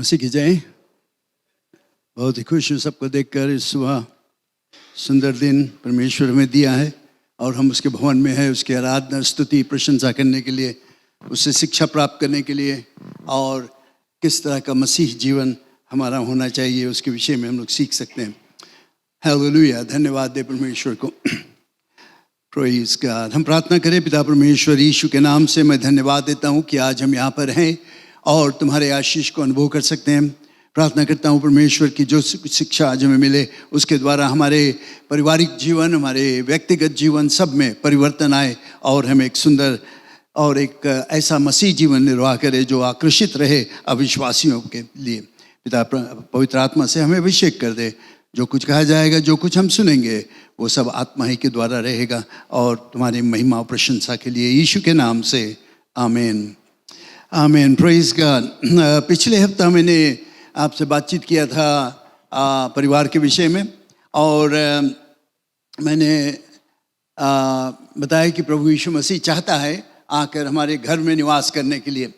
मसीह की जय। बहुत ही खुश हूँ सबको देखकर। इस सुबह सुंदर दिन परमेश्वर में दिया है और हम उसके भवन में हैं, उसकी आराधना स्तुति प्रशंसा करने के लिए, उससे शिक्षा प्राप्त करने के लिए और किस तरह का मसीह जीवन हमारा होना चाहिए उसके विषय में हम लोग सीख सकते हैं। हालेलुया, धन्यवाद दे परमेश्वर को। Praise God. हम प्रार्थना करें। पिता परमेश्वर, यीशु के नाम से मैं धन्यवाद देता हूँ कि आज हम यहाँ पर हैं और तुम्हारे आशीष को अनुभव कर सकते हैं। प्रार्थना करता हूँ परमेश्वर की जो शिक्षा आज हमें मिले उसके द्वारा हमारे पारिवारिक जीवन, हमारे व्यक्तिगत जीवन सब में परिवर्तन आए और हम एक सुंदर और एक ऐसा मसीह जीवन निर्वाह करें जो आकर्षित रहे अविश्वासियों के लिए। पिता पवित्र आत्मा से हमें अभिषेक कर दे। जो कुछ कहा जाएगा, जो कुछ हम सुनेंगे, वो सब आत्मा ही के द्वारा रहेगा और तुम्हारी महिमा और प्रशंसा के लिए यीशु के नाम से आमीन, आमीन। Praise God. पिछले हफ्ता मैंने आपसे बातचीत किया था परिवार के विषय में और मैंने बताया कि प्रभु यीशु मसीह चाहता है आकर हमारे घर में निवास करने के लिए।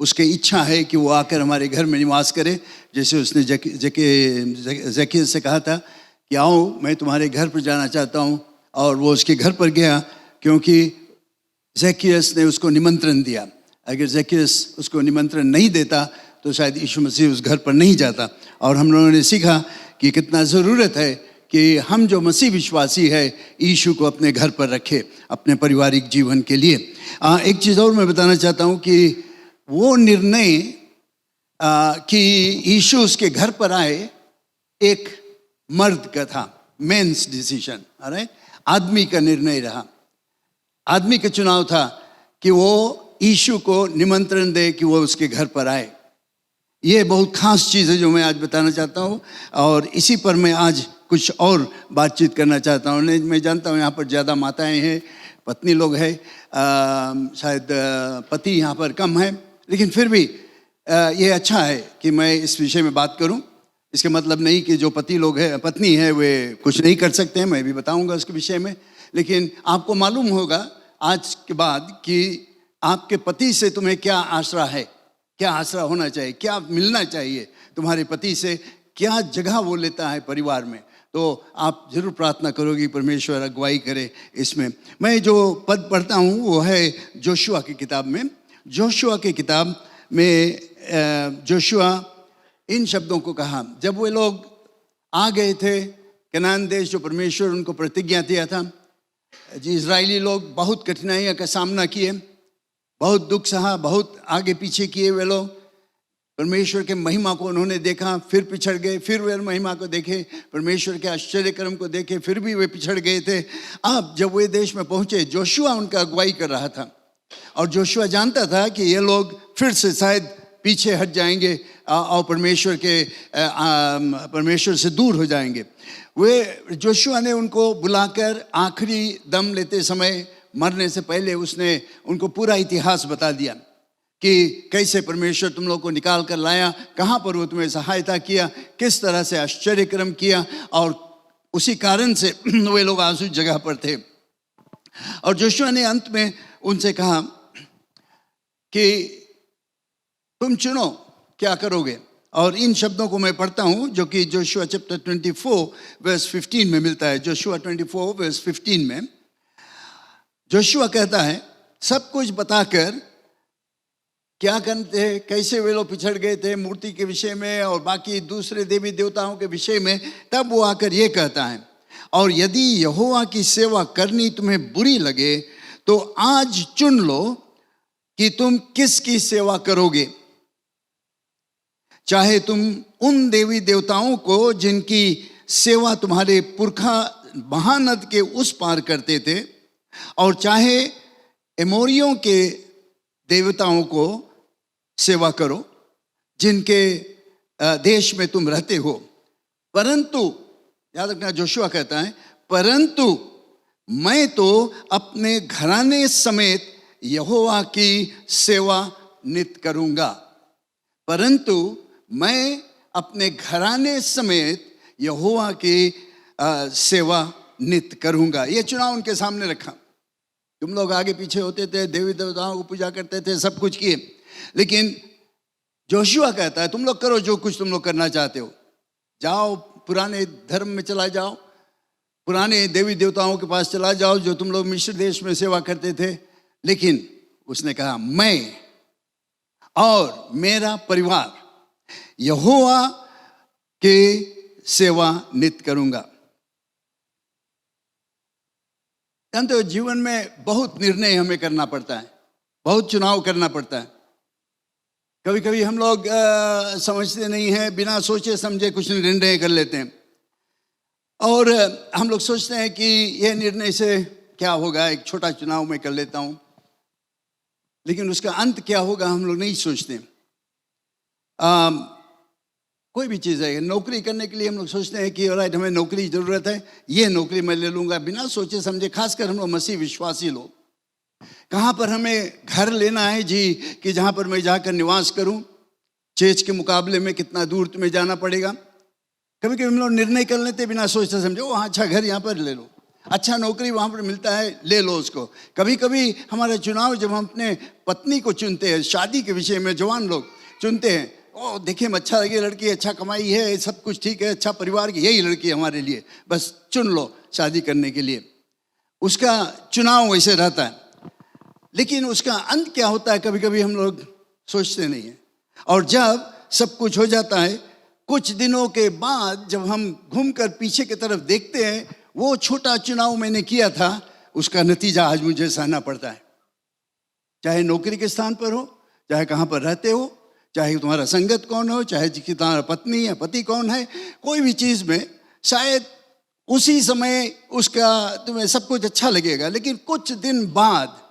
उसकी इच्छा है कि वो आकर हमारे घर में निवास करे। जैसे उसने जक्कियस से कहा था कि आओ मैं तुम्हारे घर पर जाना चाहता हूँ, और वो उसके घर पर गया क्योंकि जक्कियस ने उसको निमंत्रण दिया। अगर जक्कियस उसको निमंत्रण नहीं देता तो शायद यीशु मसीह उस घर पर नहीं जाता। और हम लोगों ने सीखा कि कितना ज़रूरत है कि हम जो मसीह विश्वासी है यीशु को अपने घर पर रखे अपने पारिवारिक जीवन के लिए। एक चीज़ और मैं बताना चाहता हूँ कि वो निर्णय कि यीशु उसके घर पर आए एक मर्द का था, मेंस डिसीजन। अरे आदमी का निर्णय रहा, आदमी का चुनाव था कि वो यीशु को निमंत्रण दे कि वो उसके घर पर आए। ये बहुत खास चीज़ है जो मैं आज बताना चाहता हूँ और इसी पर मैं आज कुछ और बातचीत करना चाहता हूँ। मैं जानता हूँ यहाँ पर ज़्यादा माताएं हैं, पत्नी लोग हैं, शायद पति यहाँ पर कम है, लेकिन फिर भी ये अच्छा है कि मैं इस विषय में बात करूं। इसका मतलब नहीं कि जो पति लोग हैं, पत्नी है, वे कुछ नहीं कर सकते हैं, मैं भी बताऊंगा उसके विषय में। लेकिन आपको मालूम होगा आज के बाद कि आपके पति से तुम्हें क्या आसरा है, क्या आसरा होना चाहिए, क्या मिलना चाहिए तुम्हारे पति से, क्या जगह वो लेता है परिवार में। तो आप जरूर प्रार्थना करोगी परमेश्वर अगुवाई करे इसमें। मैं जो पद पढ़ता हूँ वो है जोशुआ की किताब में। जोशुआ की किताब में जोशुआ इन शब्दों को कहा जब वे लोग आ गए थे कनान देश जो परमेश्वर उनको प्रतिज्ञा दिया था। इजरायली लोग बहुत कठिनाइयों का सामना किए, बहुत दुख सहा, बहुत आगे पीछे किए। वे लोग परमेश्वर के महिमा को उन्होंने देखा, फिर पिछड़ गए, फिर वे महिमा को देखे, परमेश्वर के आश्चर्य कर्म को देखे, फिर भी वे पिछड़ गए थे। अब जब वे देश में पहुंचे, जोशुआ उनका अगुवाई कर रहा था और जोशुआ जानता था कि ये लोग फिर से शायद पीछे हट जाएंगे और परमेश्वर से दूर हो जाएंगे। वे जोशुआ ने उनको बुलाकर आखिरी दम लेते समय, मरने से पहले, उसने उनको पूरा इतिहास बता दिया कि कैसे परमेश्वर तुम लोग को निकाल कर लाया, कहाँ पर वो तुम्हें सहायता किया, किस तरह से आश्चर्य कर्म किया, और उसी कारण से वे लोग आज उस जगह पर थे। और जोशुआ ने अंत में उनसे कहा कि तुम चुनो क्या करोगे। और इन शब्दों को मैं पढ़ता हूं जो कि जोशुआ चैप्टर 24 वर्स 15 में मिलता है। जोशुआ 24 वर्स 15 में जोशुआ कहता है, सब कुछ बताकर क्या करते थे, कैसे वे लोग पिछड़ गए थे मूर्ति के विषय में और बाकी दूसरे देवी देवताओं के विषय में। तब वो आकर ये कहता है, और यदि यहोवा की सेवा करनी तुम्हें बुरी लगे तो आज चुन लो कि तुम किसकी सेवा करोगे। चाहे तुम उन देवी देवताओं को जिनकी सेवा तुम्हारे पुरखा महानद के उस पार करते थे, और चाहे एमोरियों के देवताओं को सेवा करो जिनके देश में तुम रहते हो। परंतु याद रखना, जोशुआ कहता है, परंतु मैं तो अपने घराने समेत यहोवा की सेवा नित करूंगा। परंतु मैं अपने घराने समेत यहोवा की सेवा नित करूंगा। ये चुनाव उनके सामने रखा। तुम लोग आगे पीछे होते थे, देवी देवताओं को पूजा करते थे, सब कुछ किए, लेकिन जोशुआ कहता है तुम लोग करो जो कुछ तुम लोग करना चाहते हो, जाओ पुराने धर्म में चला जाओ, पुराने देवी देवताओं के पास चला जाओ जो तुम लोग मिस्र देश में सेवा करते थे। लेकिन उसने कहा मैं और मेरा परिवार यहोवा के सेवा नित्य करूंगा। तो जीवन में बहुत निर्णय हमें करना पड़ता है, बहुत चुनाव करना पड़ता है। कभी कभी हम लोग समझते नहीं हैं, बिना सोचे समझे कुछ निर्णय कर लेते हैं और हम लोग सोचते हैं कि यह निर्णय से क्या होगा, एक छोटा चुनाव मैं कर लेता हूं, लेकिन उसका अंत क्या होगा हम लोग नहीं सोचते। कोई भी चीज़ है, नौकरी करने के लिए हम लोग सोचते हैं कि राइट हमें नौकरी की ज़रूरत है, ये नौकरी मैं ले लूँगा, बिना सोचे समझे। खासकर हम लोग मसीह विश्वासी लोग, कहाँ पर हमें घर लेना है जी कि जहाँ पर मैं जाकर निवास करूँ, चर्च के मुकाबले में कितना दूर तुम्हें जाना पड़ेगा। कभी कभी हम लोग निर्णय कर लेते हैं बिना सोचते समझे, वो अच्छा घर यहाँ पर ले लो, अच्छा नौकरी वहाँ पर मिलता है ले लो उसको। कभी कभी हमारा चुनाव जब हम अपने पत्नी को चुनते हैं, शादी के विषय में जवान लोग चुनते हैं, ओ देखिए में अच्छा लगे लड़की, अच्छा कमाई है, सब कुछ ठीक है, अच्छा परिवार की, यही लड़की है हमारे लिए, बस चुन लो शादी करने के लिए। उसका चुनाव वैसे रहता है, लेकिन उसका अंत क्या होता है कभी कभी हम लोग सोचते नहीं हैं। और जब सब कुछ हो जाता है, कुछ दिनों के बाद जब हम घूमकर पीछे की तरफ देखते हैं, वो छोटा चुनाव मैंने किया था, उसका नतीजा आज मुझे सहना पड़ता है। चाहे नौकरी के स्थान पर हो, चाहे कहाँ पर रहते हो, चाहे तुम्हारा संगत कौन हो, चाहे तुम्हारा पत्नी या पति कौन है, कोई भी चीज़ में शायद उसी समय उसका तुम्हें सब कुछ अच्छा लगेगा, लेकिन कुछ दिन बाद,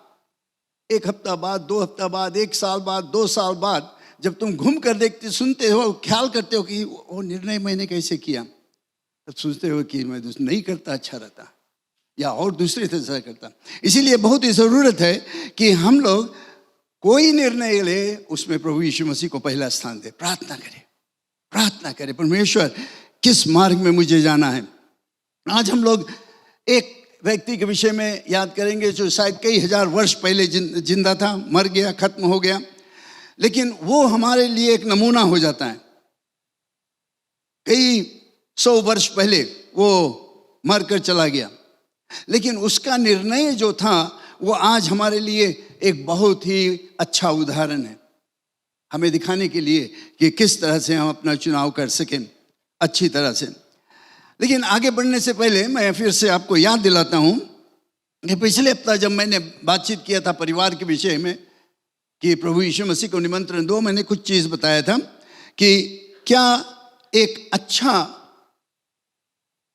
एक हफ्ता बाद, 2 हफ्ता बाद, 1 साल बाद, 2 साल बाद, जब तुम घूम कर देखते सुनते हो, ख्याल करते हो कि वो निर्णय मैंने कैसे किया, तब सोचते हो कि मैं नहीं करता अच्छा रहता, या और दूसरे तरह करता। इसीलिए बहुत ही ज़रूरत है कि हम लोग कोई निर्णय ले, उसमें प्रभु यीशु मसीह को पहला स्थान दे। प्रार्थना करें परमेश्वर किस मार्ग में मुझे जाना है। आज हम लोग एक व्यक्ति के विषय में याद करेंगे जो शायद कई हजार वर्ष पहले जिंदा था, मर गया, खत्म हो गया, लेकिन वो हमारे लिए एक नमूना हो जाता है। कई 100 वर्ष पहले वो मरकर चला गया, लेकिन उसका निर्णय जो था वो आज हमारे लिए एक बहुत ही अच्छा उदाहरण है, हमें दिखाने के लिए कि किस तरह से हम अपना चुनाव कर सकें अच्छी तरह से। लेकिन आगे बढ़ने से पहले मैं फिर से आपको याद दिलाता हूं कि पिछले हफ्ता जब मैंने बातचीत किया था परिवार के विषय में कि प्रभु यीशु मसीह को निमंत्रण दो, मैंने कुछ चीज़ बताया था कि क्या एक अच्छा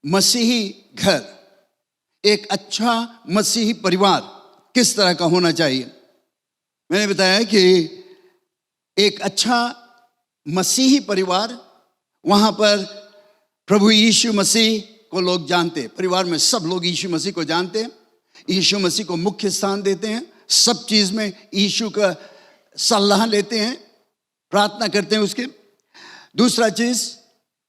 मसीही घर, एक अच्छा मसीही परिवार किस तरह का होना चाहिए। मैंने बताया कि एक अच्छा मसीही परिवार, वहाँ पर प्रभु यीशु मसीह को लोग जानते, परिवार में सब लोग यीशु मसीह को जानते हैं, यीशु मसीह को मुख्य स्थान देते हैं, सब चीज़ में यीशु का सलाह लेते हैं, प्रार्थना करते हैं उसके। दूसरा चीज़,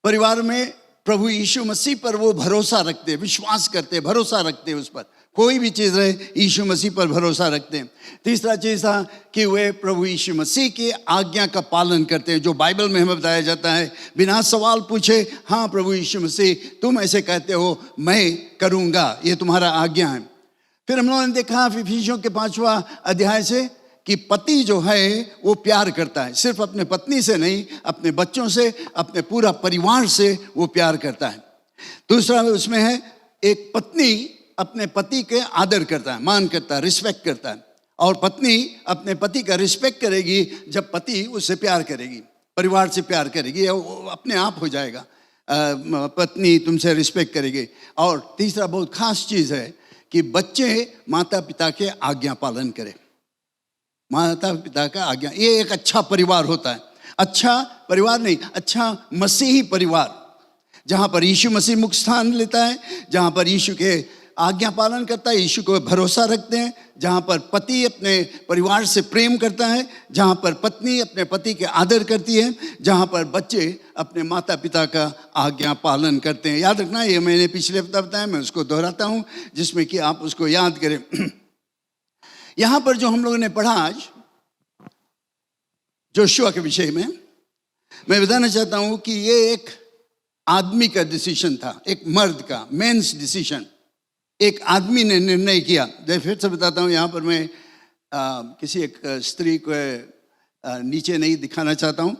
परिवार में प्रभु यीशु मसीह पर वो भरोसा रखते हैं, विश्वास करते हैं, भरोसा रखते हैं उस पर, कोई भी चीज़ रहे यीशु मसीह पर भरोसा रखते हैं। तीसरा चीज़ था कि वे प्रभु यीशु मसीह की आज्ञा का पालन करते हैं, जो बाइबल में हमें बताया जाता है, बिना सवाल पूछे, हाँ प्रभु यीशु मसीह तुम ऐसे कहते हो, मैं करूँगा, ये तुम्हारा आज्ञा है। फिर हम लोगों ने देखा इफिसियों के 5वां अध्याय से कि पति जो है वो प्यार करता है, सिर्फ अपने पत्नी से नहीं, अपने बच्चों से, अपने पूरा परिवार से वो प्यार करता है। दूसरा उसमें है एक पत्नी अपने पति के आदर करता है, मान करता है, रिस्पेक्ट करता है, और पत्नी अपने पति का रिस्पेक्ट करेगी जब पति उससे प्यार करेगी, परिवार से प्यार करेगी, अपने आप हो जाएगा, पत्नी तुमसे रिस्पेक्ट करेगी। और तीसरा बहुत खास चीज़ है कि बच्चे माता पिता के आज्ञा पालन करें, माता पिता का आज्ञा, ये एक अच्छा परिवार होता है। अच्छा परिवार नहीं, अच्छा मसीही परिवार, जहाँ पर यीशु मसीह मुख्य स्थान लेता है, जहाँ पर यीशु के आज्ञा पालन करता है, यीशु को भरोसा रखते हैं, जहाँ पर पति अपने परिवार से प्रेम करता है, जहाँ पर पत्नी अपने पति के आदर करती है, जहाँ पर बच्चे अपने माता पिता का आज्ञा पालन करते हैं। याद रखना, ये मैंने पिछले हफ्ता बताया, मैं उसको दोहराता हूँ जिसमें कि आप उसको याद करें। यहाँ पर जो हम लोगों ने पढ़ा आज जोशुआ के विषय में, मैं बताना चाहता हूं कि ये एक आदमी का डिसीजन था, एक मर्द का, मेंस डिसीजन। एक आदमी ने निर्णय किया। फिर से बताता हूं, यहाँ पर मैं किसी एक स्त्री को नीचे नहीं दिखाना चाहता हूं,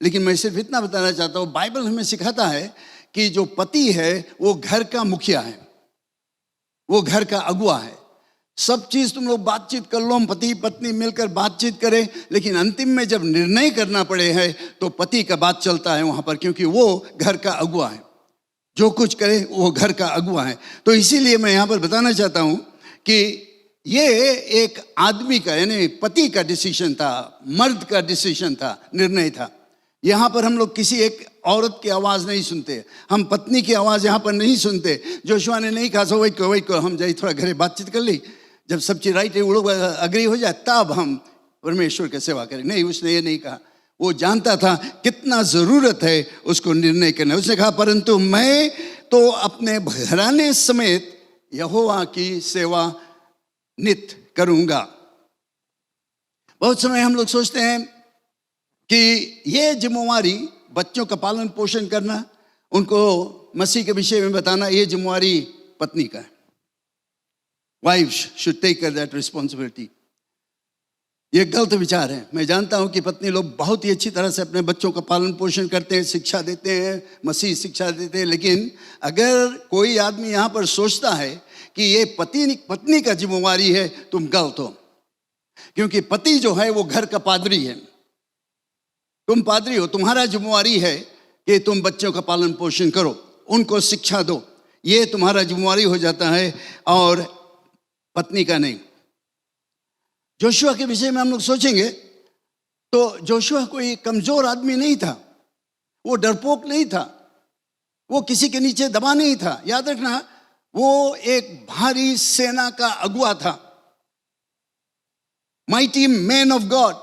लेकिन मैं सिर्फ इतना बताना चाहता हूं, बाइबल हमें सिखाता है कि जो पति है वो घर का मुखिया है, वो घर का अगुआ है। सब चीज तुम लोग बातचीत कर लो, पति पत्नी मिलकर बातचीत करें, लेकिन अंतिम में जब निर्णय करना पड़े है तो पति का बात चलता है वहां पर, क्योंकि वो घर का अगुआ है। जो कुछ करे वो घर का अगुआ है। तो इसीलिए मैं यहाँ पर बताना चाहता हूं कि ये एक आदमी का, यानी पति का डिसीजन था, मर्द का डिसीजन था, निर्णय था। यहाँ पर हम लोग किसी एक औरत की आवाज नहीं सुनते, हम पत्नी की आवाज यहाँ पर नहीं सुनते। जोशुआ ने नहीं कहा वेट को हम जाइए थोड़ा घरे बातचीत कर ली, जब सब चीज राइट है, वो लोग अग्री हो जाए तब हम परमेश्वर की सेवा करें। नहीं, उसने ये नहीं कहा। वो जानता था कितना जरूरत है उसको निर्णय करना। उसने कहा परंतु मैं तो अपने घराने समेत यहोवा की सेवा नित करूंगा। बहुत समय हम लोग सोचते हैं कि ये जिम्मेवारी, बच्चों का पालन पोषण करना, उनको मसीह के विषय में बताना, ये जिम्मेवारी पत्नी का है। Wives should take that responsibility. ये गलत विचार है। मैं जानता हूं कि पत्नी लोग बहुत ही अच्छी तरह से अपने बच्चों का पालन पोषण करते हैं, शिक्षा देते हैं, मसीह शिक्षा देते हैं, लेकिन अगर कोई आदमी यहाँ पर सोचता है कि ये पत्नी का जिम्मेवारी है, तुम गलत हो। क्योंकि पति जो है वो घर का पादरी है, तुम पादरी हो, तुम्हारा जिम्मेवारी है कि तुम बच्चों का पालन पोषण करो, उनको शिक्षा दो, ये तुम्हारा जिम्मेवारी हो जाता है और पत्नी का नहीं। जोशुआ के विषय में हम लोग सोचेंगे तो जोशुआ कोई कमजोर आदमी नहीं था, वो डरपोक नहीं था, वो किसी के नीचे दबा नहीं था। याद रखना, वो एक भारी सेना का अगुआ था, mighty man of God.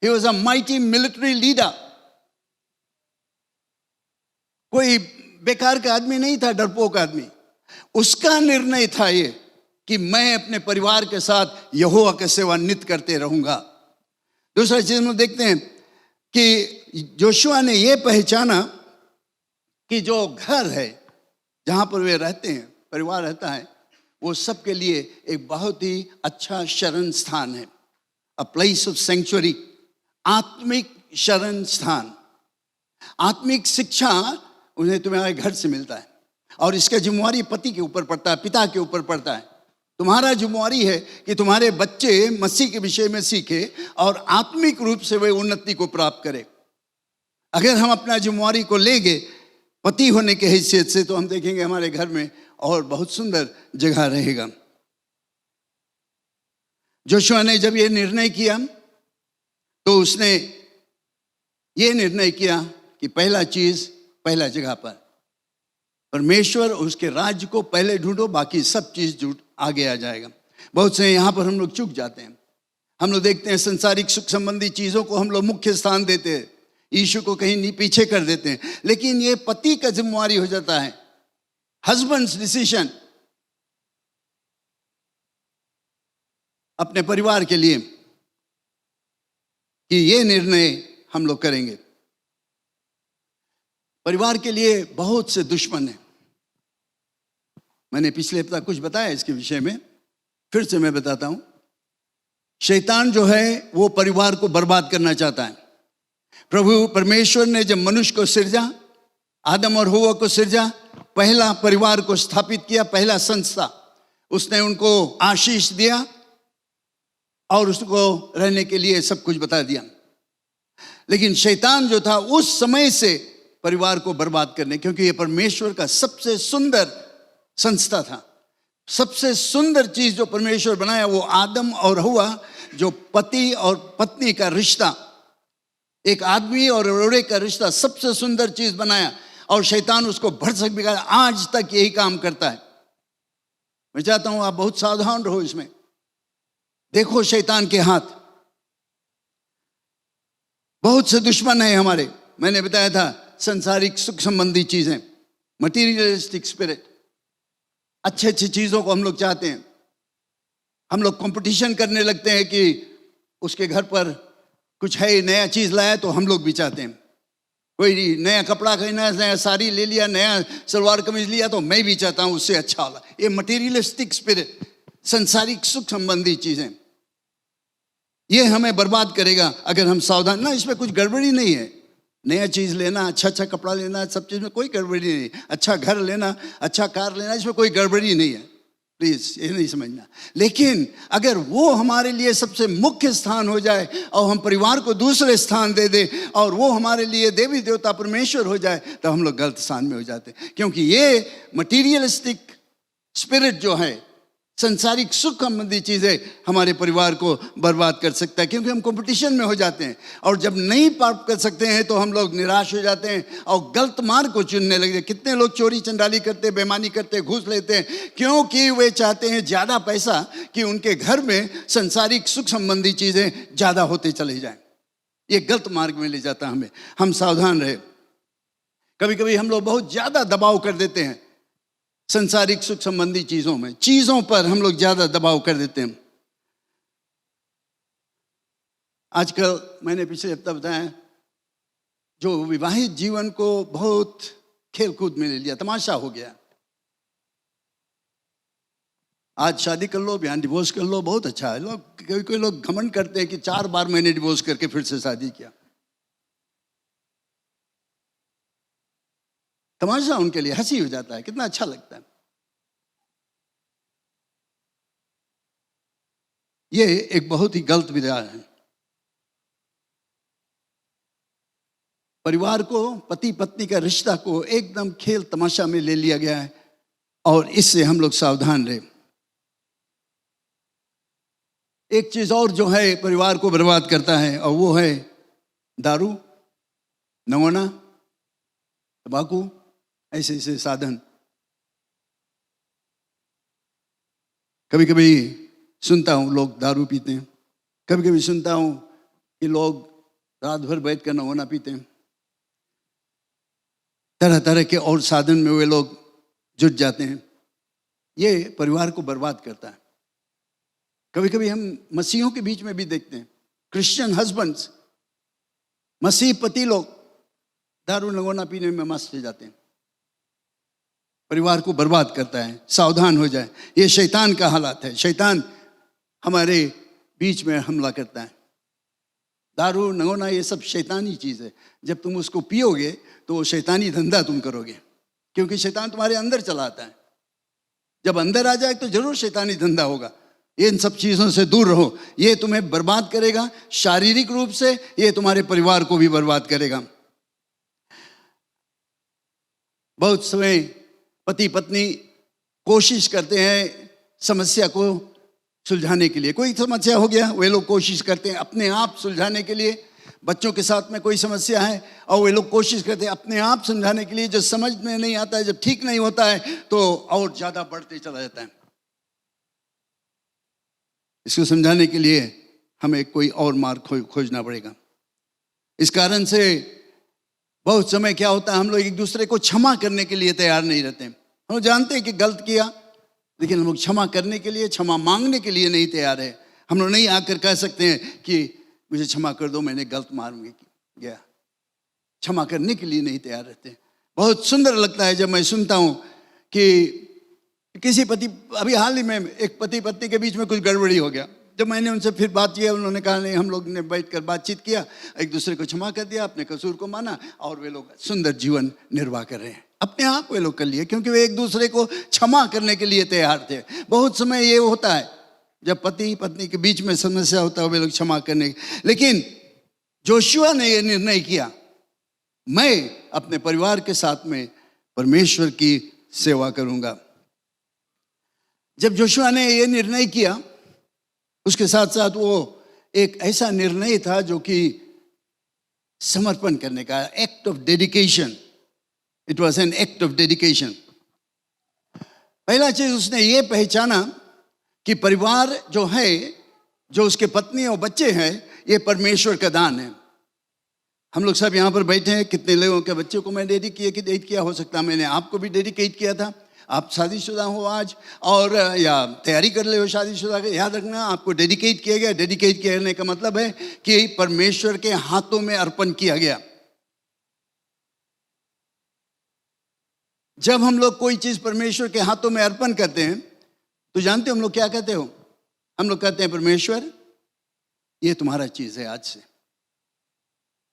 He was a mighty military leader. कोई बेकार का आदमी नहीं था, डरपोक आदमी। उसका निर्णय था ये कि मैं अपने परिवार के साथ यहोवा की सेवा नित करते रहूंगा। दूसरा चीज हम देखते हैं कि जोशुआ ने यह पहचाना कि जो घर है जहां पर वे रहते हैं, परिवार रहता है, वो सबके लिए एक बहुत ही अच्छा शरण स्थान है, अ प्लेस ऑफ सेंचुरी, आत्मिक शरण स्थान। आत्मिक शिक्षा उन्हें तुम्हारे घर से मिलता है और इसका जिम्मेवारी पति के ऊपर पड़ता है, पिता के ऊपर पड़ता है। तुम्हारा जिम्मेवारी है कि तुम्हारे बच्चे मसीह के विषय में सीखे और आत्मिक रूप से वे उन्नति को प्राप्त करें। अगर हम अपना जिम्मेवारी को लेंगे पति होने के हैसियत से, तो हम देखेंगे हमारे घर में और बहुत सुंदर जगह रहेगा। जोशुआ ने जब ये निर्णय किया तो उसने ये निर्णय किया कि पहला चीज, पहला जगह पर परमेश्वर और उसके राज्य को पहले ढूंढो, बाकी सब चीज आगे आ जाएगा। बहुत से यहाँ पर हम लोग चूक जाते हैं। हम लोग देखते हैं संसारिक सुख संबंधी चीजों को हम लोग मुख्य स्थान देते हैं, यीशु को कहीं पीछे कर देते हैं, लेकिन ये पति का जिम्मेवारी हो जाता है, हस्बैंड्स डिसीजन अपने परिवार के लिए कि ये निर्णय हम लोग करेंगे। परिवार के लिए बहुत से दुश्मन हैं। मैंने पिछले हफ्ता कुछ बताया इसके विषय में, फिर से मैं बताता हूं। शैतान जो है वो परिवार को बर्बाद करना चाहता है। प्रभु परमेश्वर ने जब मनुष्य को सिरजा, आदम और हव्वा को सिरजा, पहला परिवार को स्थापित किया, पहला संस्था, उसने उनको आशीष दिया और उसको रहने के लिए सब कुछ बता दिया। लेकिन शैतान जो था उस समय से परिवार को बर्बाद करने, क्योंकि ये परमेश्वर का सबसे सुंदर संस्था था, सबसे सुंदर चीज जो परमेश्वर बनाया वो आदम और हव्वा, जो पति और पत्नी का रिश्ता, एक आदमी और औरत का रिश्ता, सबसे सुंदर चीज बनाया और शैतान उसको भरसक बिगाड़ा। आज तक यही काम करता है। मैं चाहता हूं आप बहुत सावधान रहो इसमें। देखो शैतान के हाथ, बहुत से दुश्मन है हमारे। मैंने बताया था संसारिक सुख संबंधी चीजें, मटीरियलिस्टिक स्पिरिट, अच्छे अच्छी चीजों को हम लोग चाहते हैं। हम लोग कंपटीशन करने लगते हैं कि उसके घर पर कुछ है नया चीज लाया तो हम लोग भी चाहते हैं। कोई नया कपड़ा खरीदना, नया साड़ी ले लिया, नया सलवार कमीज लिया, तो मैं भी चाहता हूँ उससे अच्छा वाला। ये मटेरियलिस्टिक स्पिरिट, संसारिक सुख संबंधी चीजें, ये हमें बर्बाद करेगा अगर हम सावधान ना। इसमें कुछ गड़बड़ी नहीं है। नया चीज लेना, अच्छा कपड़ा लेना, सब चीज में कोई गड़बड़ी नहीं है। अच्छा घर लेना, अच्छा कार लेना, इसमें कोई गड़बड़ी नहीं है। प्लीज ये नहीं समझना। लेकिन अगर वो हमारे लिए सबसे मुख्य स्थान हो जाए और हम परिवार को दूसरे स्थान दे दे और वो हमारे लिए देवी देवता परमेश्वर हो जाए, तो हम लोग गलत स्थान में हो जाते हैं। क्योंकि ये मटीरियलिस्टिक स्पिरिट जो है, संसारिक सुख संबंधी चीजें हमारे परिवार को बर्बाद कर सकता है। क्योंकि हम कंपटीशन में हो जाते हैं और जब नहीं प्राप्त कर सकते हैं तो हम लोग निराश हो जाते हैं और गलत मार्ग को चुनने लगे। कितने लोग चोरी चंडाली करते, बेईमानी करते, घूस लेते हैं, क्योंकि वे चाहते हैं ज्यादा पैसा, कि उनके घर में संसारिक सुख संबंधी चीजें ज्यादा होते चले जाएं। ये गलत मार्ग में ले जाता है हमें। हम सावधान रहे। कभी कभी हम लोग बहुत ज्यादा दबाव कर देते हैं संसारिक सुख संबंधी चीजों में, चीजों पर हम लोग ज्यादा दबाव कर देते हैं। आजकल मैंने पिछले हफ्ता बताया, जो विवाहित जीवन को बहुत खेल कूद में ले लिया, तमाशा हो गया। आज शादी कर लो, बयान डिवोर्स कर लो, बहुत अच्छा है। लोग कोई लोग घमंड करते हैं कि 4 बार मैंने डिवोर्स करके फिर से शादी किया। तमाशा उनके लिए, हंसी हो जाता है, कितना अच्छा लगता है। ये एक बहुत ही गलत विचार है। परिवार को, पति पत्नी का रिश्ता को एकदम खेल तमाशा में ले लिया गया है और इससे हम लोग सावधान रहे। एक चीज और जो है परिवार को बर्बाद करता है, और वो है दारू, नगोना, तंबाकू, ऐसे ऐसे साधन। कभी कभी सुनता हूँ लोग दारू पीते हैं, कभी कभी सुनता हूँ कि लोग रात भर बैठ कर नगोना पीते हैं। तरह तरह के और साधन में वे लोग जुट जाते हैं। ये परिवार को बर्बाद करता है। कभी कभी हम मसीहों के बीच में भी देखते हैं, क्रिश्चियन हस्बैंड्स, मसीह पति लोग दारू नगोना पीने में मस्त हो जाते हैं। परिवार को बर्बाद करता है। सावधान हो जाए, ये शैतान का हालात है। शैतान हमारे बीच में हमला करता है। दारू नगोना ये सब शैतानी चीज है। जब तुम उसको पियोगे तो वो शैतानी धंधा तुम करोगे, क्योंकि शैतान तुम्हारे अंदर चला आता है। जब अंदर आ जाए तो जरूर शैतानी धंधा होगा। इन सब चीजों से दूर रहो, ये तुम्हें बर्बाद करेगा शारीरिक रूप से, ये तुम्हारे परिवार को भी बर्बाद करेगा। बहुत समय पति पत्नी कोशिश करते हैं समस्या को सुलझाने के लिए। कोई समस्या हो गया, वे लोग कोशिश करते हैं अपने आप सुलझाने के लिए। बच्चों के साथ में कोई समस्या है और वे लोग कोशिश करते हैं अपने आप समझाने के लिए। जब समझ में नहीं आता है, जब ठीक नहीं होता है, तो और ज्यादा बढ़ते चला जाता है। इसको समझाने के लिए हमें कोई और मार्ग खोजना पड़ेगा। इस कारण से बहुत समय क्या होता है, हम लोग एक दूसरे को क्षमा करने के लिए तैयार नहीं रहते। हम लोग जानते हैं कि गलत किया, लेकिन हम लोग क्षमा करने के लिए, क्षमा मांगने के लिए नहीं तैयार है। हम लोग नहीं आकर कह सकते हैं कि मुझे क्षमा कर दो, मैंने गलत मार्ग में गया। क्षमा करने के लिए नहीं तैयार रहते। बहुत सुंदर लगता है जब मैं सुनता हूँ कि किसी पति, अभी हाल ही में एक पति पत्नी के बीच में कुछ गड़बड़ी हो गया। जब मैंने उनसे फिर बात किया, उन्होंने कहा नहीं, हम लोग ने बैठकर बातचीत किया, एक दूसरे को क्षमा कर दिया, अपने कसूर को माना और वे लोग सुंदर जीवन निर्वाह कर रहे हैं। अपने आप वे लोग कर लिए, क्योंकि वे एक दूसरे को क्षमा करने के लिए तैयार थे। बहुत समय ये होता है जब पति पत्नी के बीच में समस्या होता है, वे लोग क्षमा करने। लेकिन जोशुआ ने यह निर्णय किया, मैं अपने परिवार के साथ में परमेश्वर की सेवा करूंगा। जब जोशुआ ने यह निर्णय किया, उसके साथ साथ वो एक ऐसा निर्णय था जो कि समर्पण करने का, act of dedication. It was an act of dedication. पहला चीज उसने ये पहचाना कि परिवार जो है, जो उसके पत्नी और बच्चे हैं, ये परमेश्वर का दान है। हम लोग सब यहाँ पर बैठे हैं, कितने लोगों के बच्चों को मैं डेडिकेट किया, हो सकता है मैंने आपको भी डेडिकेट किया था। आप शादीशुदा हो आज, और या तैयारी कर ले हो शादीशुदा के, याद रखना आपको डेडिकेट किया गया। डेडिकेट करने का मतलब है कि परमेश्वर के हाथों में अर्पण किया गया। जब हम लोग कोई चीज परमेश्वर के हाथों में अर्पण करते हैं तो जानते हो हम लोग क्या कहते हो? हम लोग कहते हैं परमेश्वर ये तुम्हारा चीज है, आज से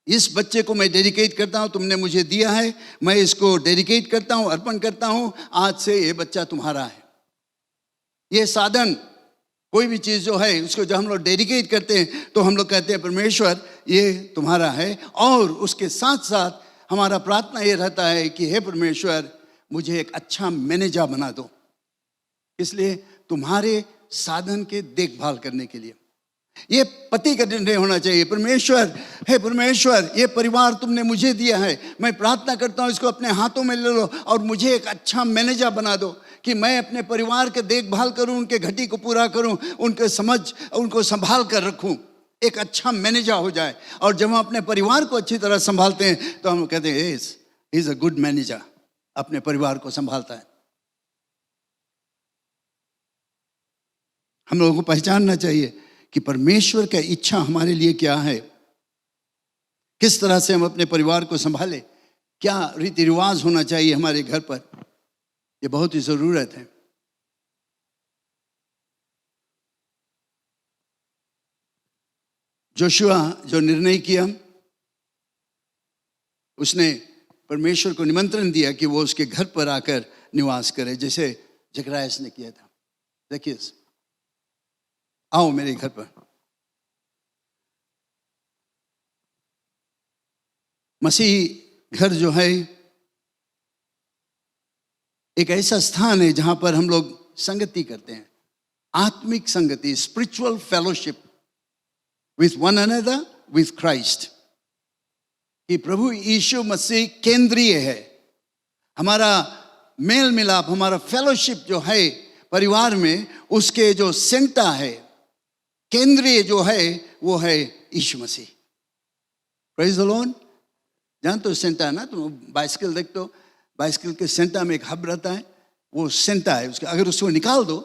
इस बच्चे को मैं डेडिकेट करता हूं, तुमने मुझे दिया है, मैं इसको डेडिकेट करता हूं, अर्पण करता हूं, आज से ये बच्चा तुम्हारा है। ये साधन, कोई भी चीज जो है उसको जब हम लोग डेडिकेट करते हैं तो हम लोग कहते हैं परमेश्वर ये तुम्हारा है। और उसके साथ साथ हमारा प्रार्थना ये रहता है कि हे परमेश्वर मुझे एक अच्छा मैनेजर बना दो, इसलिए तुम्हारे साधन के देखभाल करने के लिए। ये पति का निर्णय होना चाहिए, परमेश्वर हे परमेश्वर ये परिवार तुमने मुझे दिया है, मैं प्रार्थना करता हूँ इसको अपने हाथों में ले लो और मुझे एक अच्छा मैनेजर बना दो कि मैं अपने परिवार के देखभाल करूं, उनके घटी को पूरा करूं, उनके समझ उनको संभाल कर रखूं, एक अच्छा मैनेजर हो जाए। और जब हम अपने परिवार को अच्छी तरह संभालते हैं तो हम कहते हैं he is a good manager, अपने परिवार को संभालता है। हम लोगों को पहचानना चाहिए कि परमेश्वर का इच्छा हमारे लिए क्या है, किस तरह से हम अपने परिवार को संभालें, क्या रीति रिवाज होना चाहिए हमारे घर पर, ये बहुत ही जरूरत है। जोशुआ जो निर्णय किया, उसने परमेश्वर को निमंत्रण दिया कि वो उसके घर पर आकर निवास करे, जैसे जकरायास ने किया था। देखिए, आओ मेरे घर पर। मसीह घर जो है एक ऐसा स्थान है जहां पर हम लोग संगति करते हैं, आत्मिक संगति, spiritual fellowship with one another, with Christ. कि प्रभु यीशु मसीह केंद्रीय है, हमारा मेल मिलाप, हमारा फेलोशिप जो है परिवार में, उसके जो सेंटर है, केंद्रीय जो है वो है Yeshu Masih. Praise the lord. जानते हो सेंटर ना, तुम बाइसिकल देखते हो, बाइसिकल के सेंटर में एक हब रहता है, वो सेंटर है उसका। अगर उसको निकाल दो,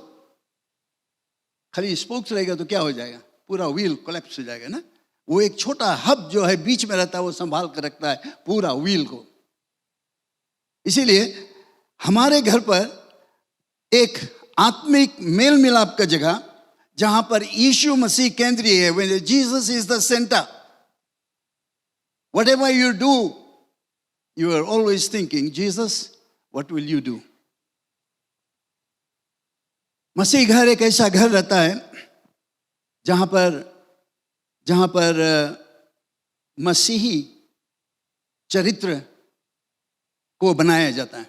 खाली स्पोक्स रहेगा तो क्या हो जाएगा, पूरा व्हील कोलैप्स हो जाएगा ना। वो एक छोटा हब जो है बीच में रहता है, वो संभाल कर रखता है पूरा व्हील को। इसीलिए हमारे घर पर एक आत्मिक मेल मिलाप का जगह जहां पर यीशु मसीह केंद्रीय है, when Jesus is the center, whatever you do, you are always thinking, Jesus, what will you do? मसीह घर एक ऐसा घर रहता है जहां पर मसीही चरित्र को बनाया जाता है।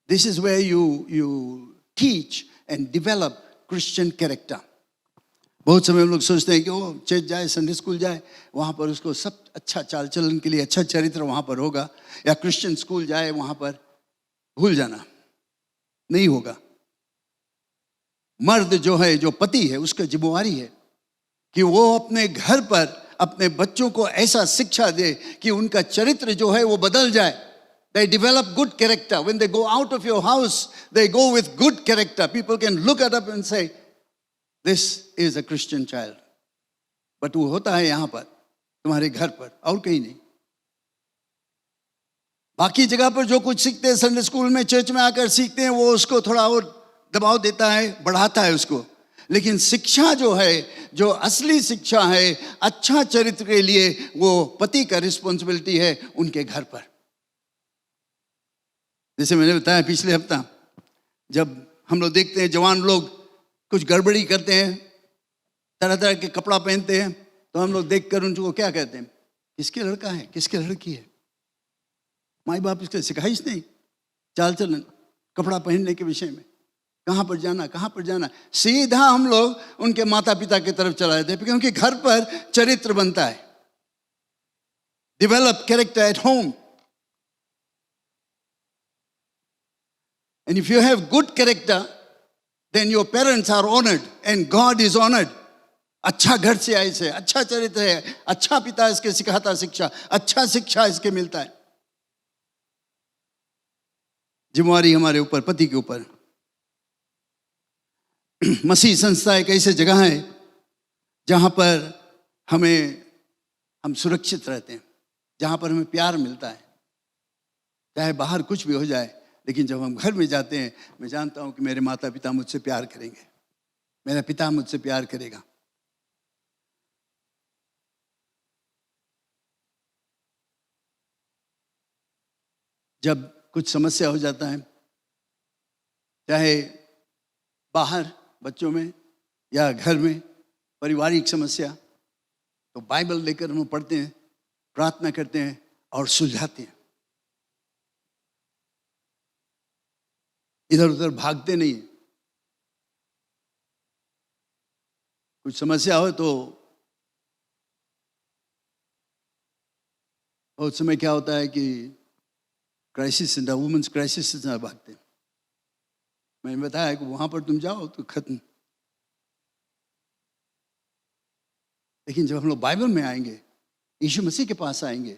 This is where you teach and develop Christian character. बहुत समय हम लोग सोचते हैं कि वो चर्च जाए, संडे स्कूल जाए, वहाँ पर उसको सब अच्छा चाल चलन के लिए अच्छा चरित्र वहाँ पर होगा, या क्रिश्चियन स्कूल जाए वहाँ पर, भूल जाना, नहीं होगा। मर्द जो है, जो पति है, उसका जिम्मेवारी है कि वो अपने घर पर अपने बच्चों को ऐसा शिक्षा दे कि उनका चरित्र जो है वो बदल जाए। They develop good character. When they go out of your house, they go with good character. People can look at up and say, this is a Christian child. But वो होता है यहाँ पर, तुम्हारे घर पर, और कहीं नहीं। बाकी जगह पर जो कुछ सीखते हैं, संडे स्कूल में, चर्च में आकर सीखते हैं, वो उसको थोड़ा और दबाव देता है, बढ़ाता है उसको। लेकिन शिक्षा जो है, जो असली शिक्षा है अच्छा चरित्र के लिए, वो पति का रिस्पॉन्सिबिलिटी है उनके घर पर। जैसे मैंने बताया पिछले हफ्ता, जब हम लोग देखते हैं जवान लोग कुछ गड़बड़ी करते हैं, तरह तरह के कपड़ा पहनते हैं, तो हम लोग देखकर उनको क्या कहते हैं, किसके लड़का है, किसके लड़की है। माँ बाप इसके सिखाइश नहीं, चाल चलन, कपड़ा पहनने के विषय में, कहाँ पर जाना, कहाँ पर जाना, सीधा हम लोग उनके माता पिता की तरफ चला जाते हैं, क्योंकि घर पर चरित्र बनता है। Develop character at home. And if you have good character, then your parents are honored and God is honored. अच्छा घर से आए से, अच्छा चरित्र है, अच्छा पिता इसके सिखाता शिक्षा, अच्छा शिक्षा इसके मिलता है। जिम्मेवारी हमारे ऊपर, पति के ऊपर। मसीह संस्था एक ऐसी जगह है जहां पर हम सुरक्षित रहते हैं, जहां पर हमें प्यार मिलता है, चाहे बाहर कुछ भी हो जाए, लेकिन जब हम घर में जाते हैं, मैं जानता हूँ कि मेरे माता पिता मुझसे प्यार करेंगे, मेरा पिता मुझसे प्यार करेगा। जब कुछ समस्या हो जाता है, चाहे बाहर बच्चों में या घर में पारिवारिक समस्या, तो बाइबल लेकर हम पढ़ते हैं, प्रार्थना करते हैं और सुलझाते हैं। इधर उधर भागते नहीं। कुछ समस्या हो तो बहुत समय क्या होता है कि crisis centre, women's crisis centre भागते हैं। मैंने बताया कि वहां पर तुम जाओ तो खत्म। लेकिन जब हम लोग बाइबल में आएंगे, यीशु मसीह के पास आएंगे,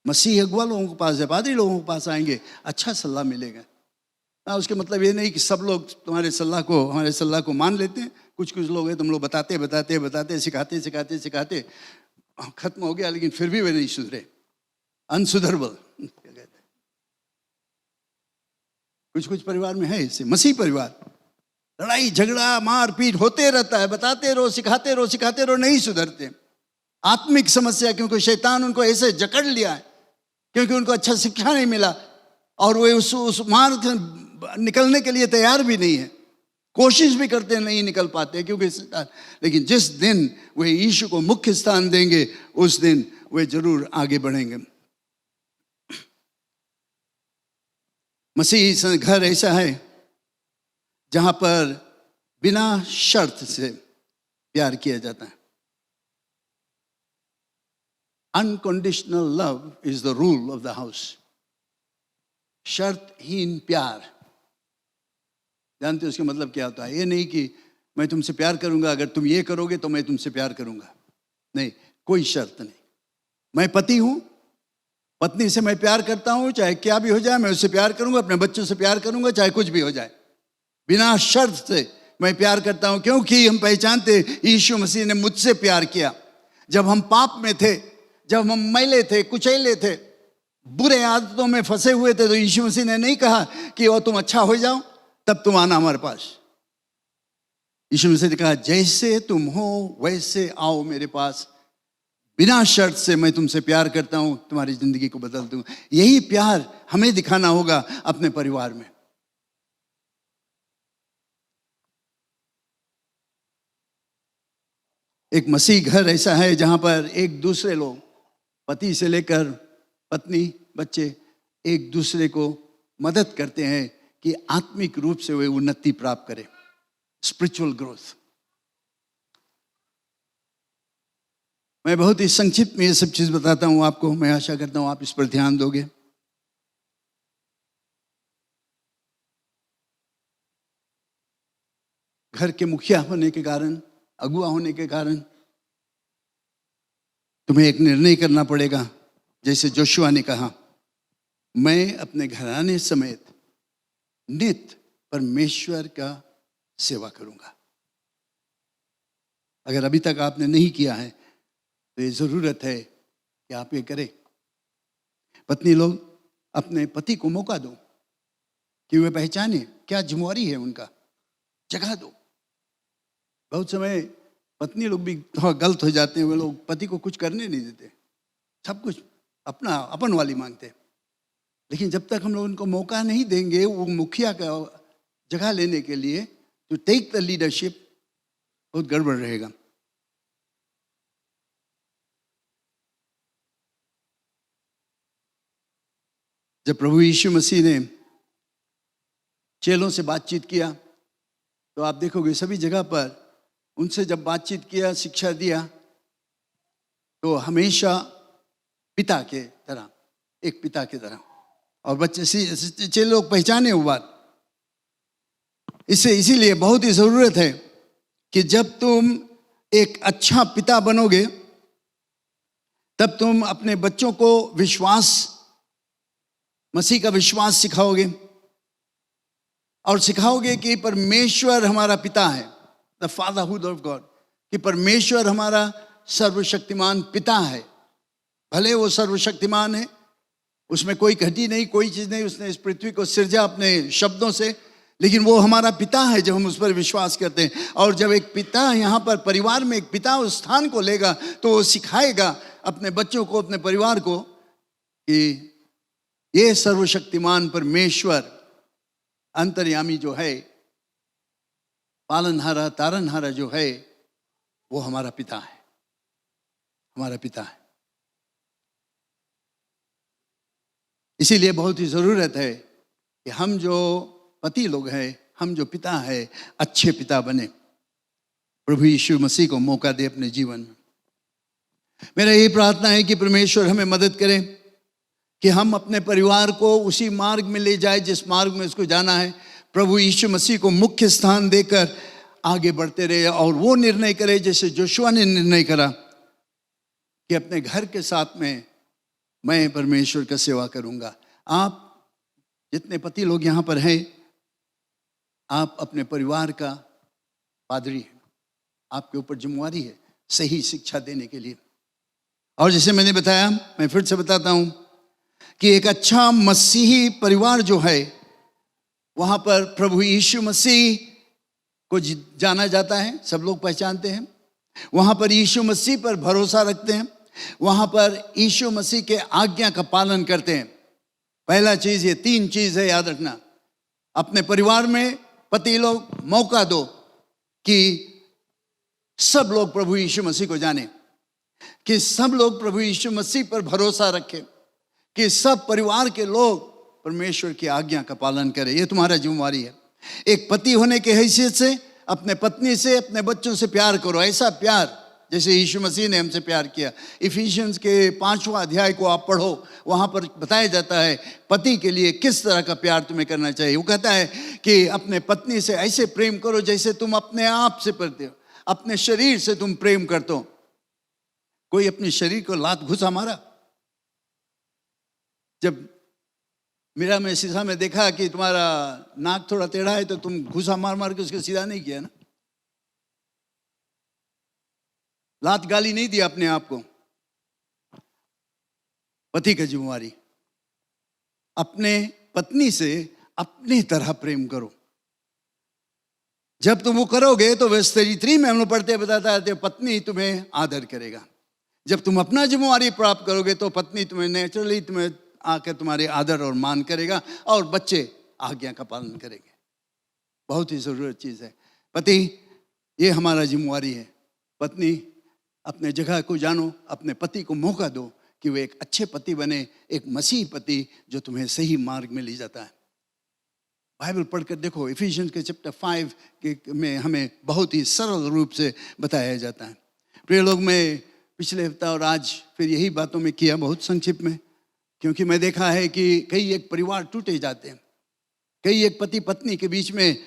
मसीह अगुआ लोगों के पास, पादरी लोगों के पास आएंगे, अच्छा सलाह मिलेगा। ना उसके मतलब ये नहीं कि सब लोग तुम्हारे सलाह को, हमारे सलाह को मान लेते हैं। कुछ कुछ लोग हैं, तुम लोग बताते बताते बताते सिखाते सिखाते सिखाते खत्म हो गया, लेकिन फिर भी वे नहीं सुधरे, अनसुधरबल। कुछ कुछ परिवार में है ऐसे, मसीह परिवार, लड़ाई झगड़ा मारपीट होते रहता है, बताते रहो सिखाते रहो, नहीं सुधरते। आत्मिक समस्या, क्योंकि शैतान उनको ऐसे जकड़ लिया है, क्योंकि उनको अच्छा शिक्षा नहीं मिला और वे उस मार्ग से निकलने के लिए तैयार भी नहीं है, कोशिश भी करते नहीं निकल पाते, क्योंकि लेकिन जिस दिन वे यीशु को मुख्य स्थान देंगे, उस दिन वे जरूर आगे बढ़ेंगे। मसीह घर ऐसा है जहां पर बिना शर्त से प्यार किया जाता है। Unconditional love is the rule of the house. शर्तहीन प्यार, जानते हो उसका मतलब क्या होता है? ये नहीं कि मैं तुमसे प्यार करूंगा, अगर तुम ये करोगे तो मैं तुमसे प्यार करूंगा, नहीं, कोई शर्त नहीं। मैं पति हूं, पत्नी से मैं प्यार करता हूं, चाहे क्या भी हो जाए मैं उससे प्यार करूंगा, अपने बच्चों से प्यार करूंगा, चाहे कुछ भी हो जाए, बिना शर्त से मैं प्यार करता हूं, क्योंकि हम पहचानते यीशु मसीह ने मुझसे प्यार किया। जब हम पाप में थे, जब हम मैले थे, कुचैले थे, बुरे आदतों में फंसे हुए थे, तो यीशु मसीह ने नहीं कहा कि वो तुम अच्छा हो जाओ तब तुम आना हमारे पास। यीशु मसीह ने कहा जैसे तुम हो वैसे आओ मेरे पास, बिना शर्त से मैं तुमसे प्यार करता हूं, तुम्हारी जिंदगी को बदल दूंगा। यही प्यार हमें दिखाना होगा अपने परिवार में। एक मसीह घर ऐसा है जहां पर एक दूसरे लोग, पति से लेकर पत्नी, बच्चे, एक दूसरे को मदद करते हैं कि आत्मिक रूप से वे उन्नति प्राप्त करें, स्पिरिचुअल ग्रोथ। मैं बहुत ही संक्षिप्त में ये सब चीज बताता हूं आपको, मैं आशा करता हूं आप इस पर ध्यान दोगे। घर के मुखिया होने के कारण, अगुआ होने के कारण तुम्हें एक निर्णय करना पड़ेगा। जैसे जोशुआ ने कहा, मैं अपने घराने समेत नित्य परमेश्वर का सेवा करूंगा। अगर अभी तक आपने नहीं किया है तो ये जरूरत है कि आप ये करें। पत्नी लोग अपने पति को मौका दो कि वे पहचाने क्या जिम्मेवारी है उनका, जगह दो। बहुत समय पत्नी लोग भी थोड़ा गलत हो जाते हैं, वे लोग पति को कुछ करने नहीं देते, सब कुछ अपना अपन वाली मांगते हैं। लेकिन जब तक हम लोग उनको मौका नहीं देंगे वो मुखिया का जगह लेने के लिए, टू टेक द लीडरशिप, बहुत गड़बड़ रहेगा। जब प्रभु यीशु मसीह ने चेलों से बातचीत किया तो आप देखोगे सभी जगह पर उनसे जब बातचीत किया, शिक्षा दिया, तो हमेशा पिता के तरह, एक पिता की तरह। और बच्चे चेले लोग पहचाने वो बात। इससे इसीलिए बहुत ही जरूरत है कि जब तुम एक अच्छा पिता बनोगे तब तुम अपने बच्चों को विश्वास, मसीह का विश्वास सिखाओगे और सिखाओगे कि परमेश्वर हमारा पिता है, द फादरहुड ऑफ गॉड, कि परमेश्वर हमारा सर्वशक्तिमान पिता है। भले वो सर्वशक्तिमान है, उसमें कोई घटी नहीं, कोई चीज़ नहीं। उसने इस पृथ्वी को सिरजा अपने शब्दों से, लेकिन वो हमारा पिता है जब हम उस पर विश्वास करते हैं। और जब एक पिता यहाँ पर परिवार में एक पिता उस स्थान को लेगा तो वो सिखाएगा अपने बच्चों को, अपने परिवार को कि ये सर्वशक्तिमान परमेश्वर अंतर्यामी जो है, पालनहारा तारनहारा जो है, वो हमारा पिता है, हमारा पिता है। इसीलिए बहुत ही ज़रूरत है कि हम जो पति लोग हैं, हम जो पिता है, अच्छे पिता बने। प्रभु यीशु मसीह को मौका दे अपने जीवन में। मेरा यही प्रार्थना है कि परमेश्वर हमें मदद करे कि हम अपने परिवार को उसी मार्ग में ले जाए जिस मार्ग में उसको जाना है। प्रभु यीशु मसीह को मुख्य स्थान देकर आगे बढ़ते रहे और वो निर्णय करे जैसे जोशुआ ने निर्णय करा कि अपने घर के साथ में मैं परमेश्वर का सेवा करूंगा। आप जितने पति लोग यहाँ पर हैं, आप अपने परिवार का पादरी हैं, आपके ऊपर जिम्मेवारी है सही शिक्षा देने के लिए। और जैसे मैंने बताया, मैं फिर से बताता हूँ कि एक अच्छा मसीही परिवार जो है, वहाँ पर प्रभु यीशु मसीह को जाना जाता है, सब लोग पहचानते हैं। वहाँ पर यीशु मसीह पर भरोसा रखते हैं, वहाँ पर यीशु मसीह के आज्ञा का पालन करते हैं। पहला चीज़, ये 3 चीज़ है, याद रखना। अपने परिवार में पति लोग मौका दो कि सब लोग प्रभु यीशु मसीह को जाने, कि सब लोग प्रभु यीशु मसीह पर भरोसा रखें, कि सब परिवार के लोग परमेश्वर की आज्ञा का पालन करें। ये तुम्हारा जिम्मेवारी है। एक पति होने के हैसियत से अपने पत्नी से, अपने बच्चों से प्यार करो, ऐसा प्यार जैसे यीशु मसीह ने हमसे प्यार किया। इफिशियंस के 5वां अध्याय को आप पढ़ो, वहाँ पर बताया जाता है पति के लिए किस तरह का प्यार तुम्हें करना चाहिए। वो कहता है कि अपने पत्नी से ऐसे प्रेम करो जैसे तुम अपने आप से करते हो, अपने शरीर से तुम प्रेम करते हो। कोई अपने शरीर को लात घुसा मारा? जब मेरा में शीशा में देखा कि तुम्हारा नाक थोड़ा टेढ़ा है तो तुम घुसा मार मार के उसको सीधा नहीं किया ना, लात गाली नहीं दिया अपने आप को। पति की जिम्मेवारी, अपने पत्नी से अपनी तरह प्रेम करो। जब तुम वो करोगे तो वर्ष 33 में हम लोग पढ़ते बताता है पत्नी तुम्हें आदर करेगा। जब तुम अपना जिम्मेवारी प्राप्त करोगे तो पत्नी तुम्हें नेचुरली तुम्हें आकर तुम्हारे आदर और मान करेगा और बच्चे आज्ञा का पालन करेंगे। बहुत ही ज़रूरत चीज़ है पति, ये हमारा जिम्मेवारी है। पत्नी अपने जगह को जानो, अपने पति को मौका दो कि वो एक अच्छे पति बने, एक मसीह पति जो तुम्हें सही मार्ग में ले जाता है। बाइबल पढ़कर देखो, इफिशियंस के चैप्टर 5 में हमें बहुत ही सरल रूप से बताया जाता है। प्रिय लोग, मैं पिछले हफ्ता और आज फिर यही बातों में किया बहुत संक्षिप्त में, क्योंकि मैं देखा है कि कई एक परिवार टूटे जाते हैं, कई एक पति पत्नी के बीच में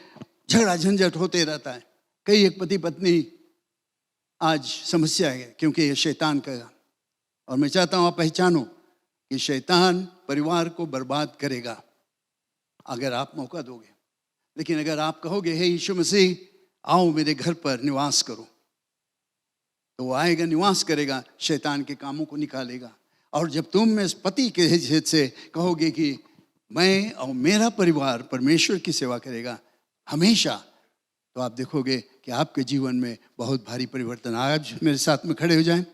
झगड़ा झंझट होते रहता है, कई एक पति पत्नी आज समस्या है क्योंकि ये शैतान का। और मैं चाहता हूँ आप पहचानो कि शैतान परिवार को बर्बाद करेगा अगर आप मौका दोगे। लेकिन अगर आप कहोगे हे यीशु मसीह आओ मेरे घर पर निवास करो, तो वो आएगा, निवास करेगा, शैतान के कामों को निकालेगा। और जब तुम इस पति के हैसियत से कहोगे कि मैं और मेरा परिवार परमेश्वर की सेवा करेगा हमेशा, तो आप देखोगे कि आपके जीवन में बहुत भारी परिवर्तन। आज मेरे साथ में खड़े हो जाएं।